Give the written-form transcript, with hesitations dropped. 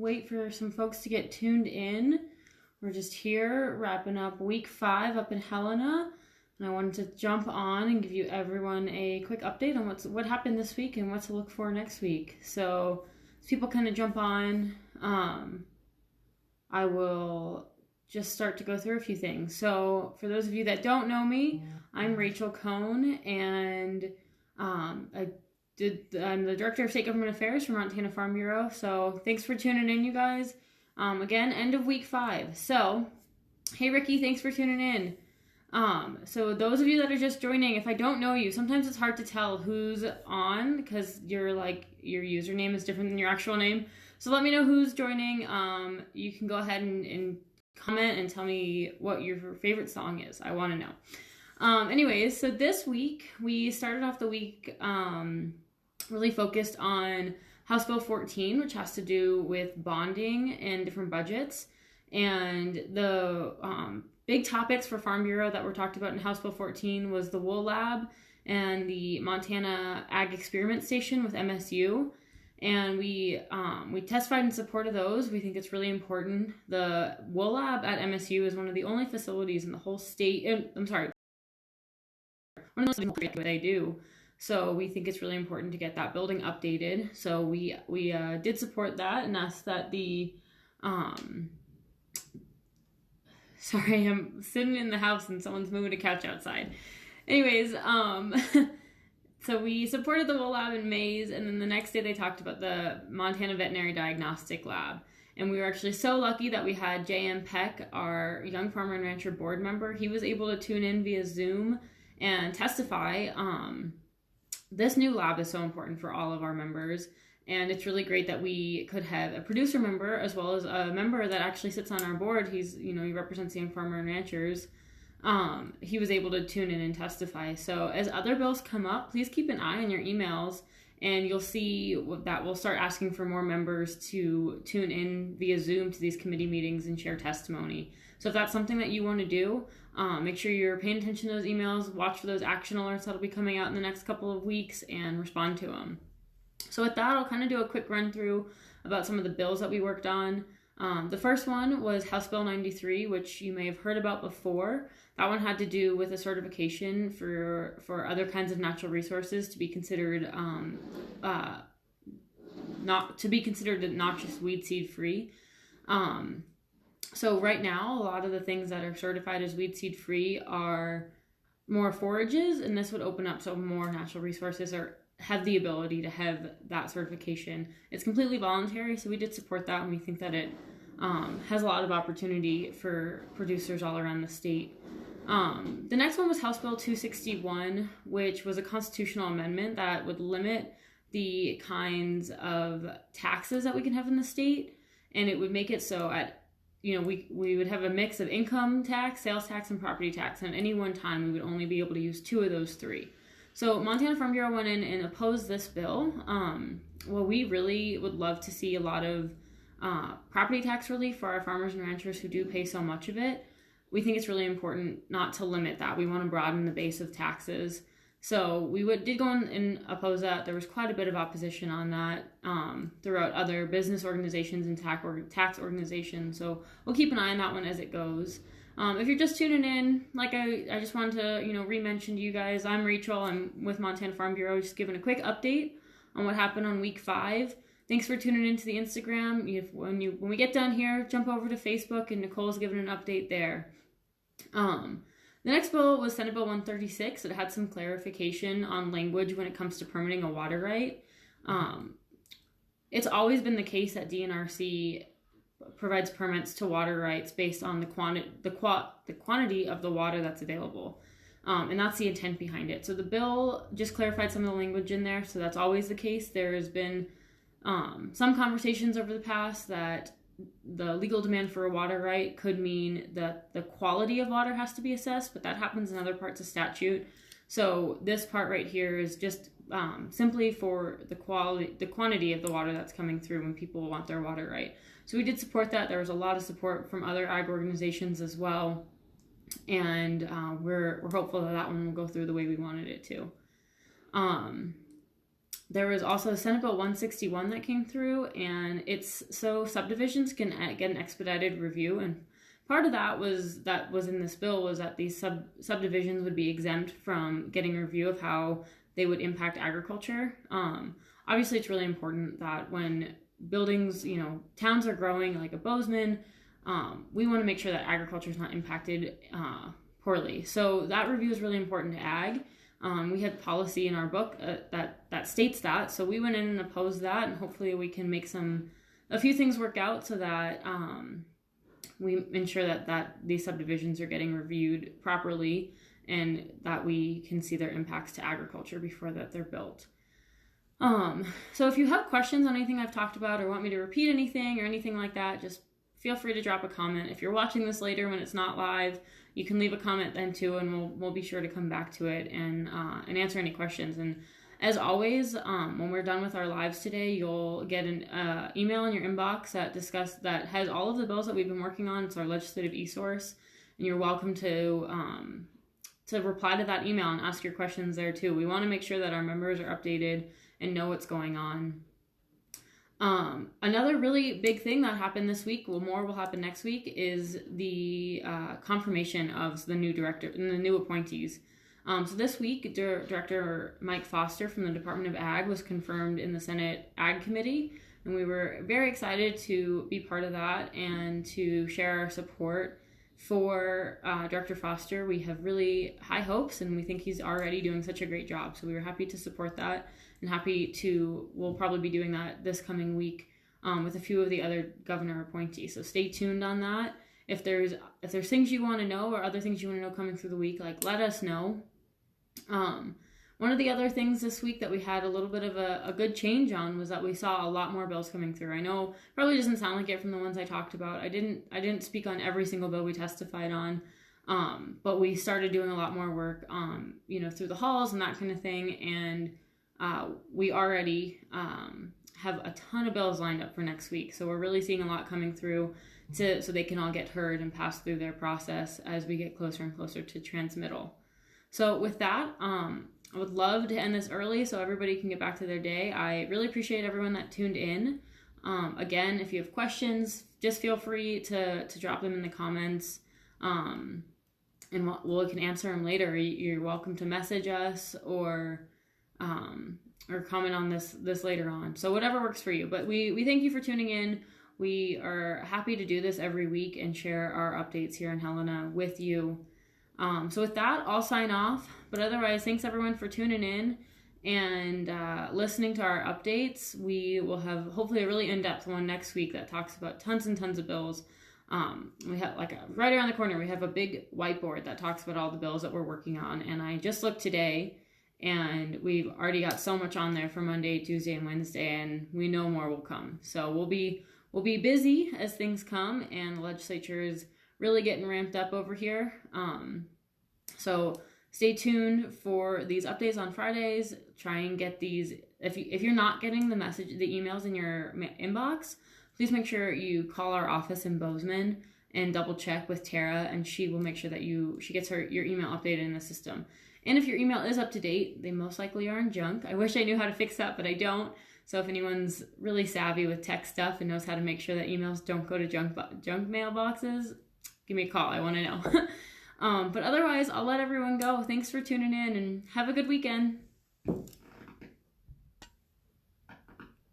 wait for some folks to get tuned in. We're just here wrapping up week 5 up in Helena. And I wanted to jump on and give you everyone a quick update on what happened this week and what to look for next week. So as people kind of jump on, I will just start to go through a few things. So for those of you that don't know me, I'm Rachel Cohn, and I'm the Director of State Government Affairs for Montana Farm Bureau. So thanks for tuning in, you guys. Again, end of week 5. So, hey Ricky, thanks for tuning in. So those of you that are just joining, if I don't know you, sometimes it's hard to tell who's on because your username is different than your actual name. So let me know who's joining. You can go ahead and comment and tell me what your favorite song is. I want to know. Anyways, so this week we started off the week really focused on House Bill 14, which has to do with bonding and different budgets. And the big topics for Farm Bureau that were talked about in House Bill 14 was the Wool Lab and the Montana Ag Experiment Station with MSU. And we testified in support of those. We think it's really important. The Wool Lab at MSU is one of the only facilities in the whole state. One of those things they do. So we think it's really important to get that building updated. So we did support that and asked that the sorry, I'm sitting in the house and someone's moving a couch outside. Anyways, so we supported the Wool Lab in Mays, and then the next day they talked about the Montana Veterinary Diagnostic Lab. And we were actually so lucky that we had J.M. Peck, our Young Farmer and Rancher board member. He was able to tune in via Zoom and testify. This new lab is so important for all of our members, and it's really great that we could have a producer member as well as a member that actually sits on our board. He represents Young Farmer and Ranchers. He was able to tune in and testify. So as other bills come up, please keep an eye on your emails, and you'll see that we'll start asking for more members to tune in via Zoom to these committee meetings and share testimony. So if that's something that you want to do, make sure you're paying attention to those emails, watch for those action alerts that'll be coming out in the next couple of weeks, and respond to them. So with that, I'll kind of do a quick run through about some of the bills that we worked on. The first one was House Bill 93, which you may have heard about before. That one had to do with a certification for other kinds of natural resources to be considered not just weed seed free. So right now, a lot of the things that are certified as weed seed free are more forages, and this would open up so more natural resources have the ability to have that certification. It's completely voluntary, so we did support that, and we think that it has a lot of opportunity for producers all around the state. The next one was House Bill 261, which was a constitutional amendment that would limit the kinds of taxes that we can have in the state, and it would make it so we would have a mix of income tax, sales tax, and property tax, and at any one time we would only be able to use 2 of those 3. So Montana Farm Bureau went in and opposed this bill. We really would love to see a lot of property tax relief for our farmers and ranchers who do pay so much of it. We think it's really important not to limit that. We want to broaden the base of taxes. So we did go in and oppose that. There was quite a bit of opposition on that throughout other business organizations and tax organizations. So we'll keep an eye on that one as it goes. If you're just tuning in, I just wanted to, re-mention to you guys, I'm Rachel. I'm with Montana Farm Bureau, just giving a quick update on what happened on week 5. Thanks for tuning into the Instagram. When we get done here, jump over to Facebook, and Nicole's giving an update there. The next bill was Senate Bill 136. It had some clarification on language when it comes to permitting a water right. It's always been the case that DNRC provides permits to water rights based on the quantity of the water that's available. And that's the intent behind it. So the bill just clarified some of the language in there, so that's always the case. There has been some conversations over the past that the legal demand for a water right could mean that the quality of water has to be assessed, but that happens in other parts of statute. So this part right here is just simply for the quantity of the water that's coming through when people want their water right. So we did support that. There was a lot of support from other ag organizations as well, and we're hopeful that one will go through the way we wanted it to. There was also Senate Bill 161 that came through, and it's so subdivisions can get an expedited review. And part of that was in this bill was that these subdivisions would be exempt from getting a review of how they would impact agriculture. Obviously, it's really important that when buildings, towns are growing like a Bozeman, we want to make sure that agriculture is not impacted poorly. So that review is really important to ag. We had policy in our book that states that, so we went in and opposed that, and hopefully we can make a few things work out so that we ensure that these subdivisions are getting reviewed properly and that we can see their impacts to agriculture before that they're built. So if you have questions on anything I've talked about or want me to repeat anything or anything like that, just feel free to drop a comment. If you're watching this later when it's not live, you can leave a comment then too, and we'll be sure to come back to it and answer any questions. And as always, when we're done with our lives today, you'll get an email in your inbox that has all of the bills that we've been working on. It's our legislative e-source, and you're welcome to reply to that email and ask your questions there too. We want to make sure that our members are updated and know what's going on. Another really big thing that happened this week, more will happen next week, is the confirmation of the new director and the new appointees. So this week, Director Mike Foster from the Department of Ag was confirmed in the Senate Ag Committee, and we were very excited to be part of that and to share our support for Director Foster. We have really high hopes, and we think he's already doing such a great job. So we were happy to support that, and we'll probably be doing that this coming week with a few of the other governor appointees. So stay tuned on that. If there's things you want to know or other things you want to know coming through the week, let us know. One of the other things this week that we had a little bit of a good change on was that we saw a lot more bills coming through. I know probably doesn't sound like it from the ones I talked about. I didn't speak on every single bill we testified on, but we started doing a lot more work, through the halls and that kind of thing. And we already have a ton of bills lined up for next week. So we're really seeing a lot coming through so they can all get heard and pass through their process as we get closer and closer to transmittal. So with that, I would love to end this early so everybody can get back to their day. I really appreciate everyone that tuned in. Again, if you have questions, just feel free to drop them in the comments, and we can answer them later. You're welcome to message us or comment on this later on. So whatever works for you. But we thank you for tuning in. We are happy to do this every week and share our updates here in Helena with you. So with that, I'll sign off. But otherwise, thanks everyone for tuning in and listening to our updates. We will have hopefully a really in-depth one next week that talks about tons and tons of bills. We have right around the corner, we have a big whiteboard that talks about all the bills that we're working on. And I just looked today, and we've already got so much on there for Monday, Tuesday, and Wednesday, and we know more will come. So we'll be busy as things come, and the legislature is really getting ramped up over here. So stay tuned for these updates on Fridays. Try and get these. If you're not getting the emails in your inbox, please make sure you call our office in Bozeman and double check with Tara, and she will make sure that she gets your email updated in the system. And if your email is up to date, they most likely are in junk. I wish I knew how to fix that, but I don't. So if anyone's really savvy with tech stuff and knows how to make sure that emails don't go to junk mailboxes, give me a call. I want to know. But otherwise, I'll let everyone go. Thanks for tuning in, and have a good weekend.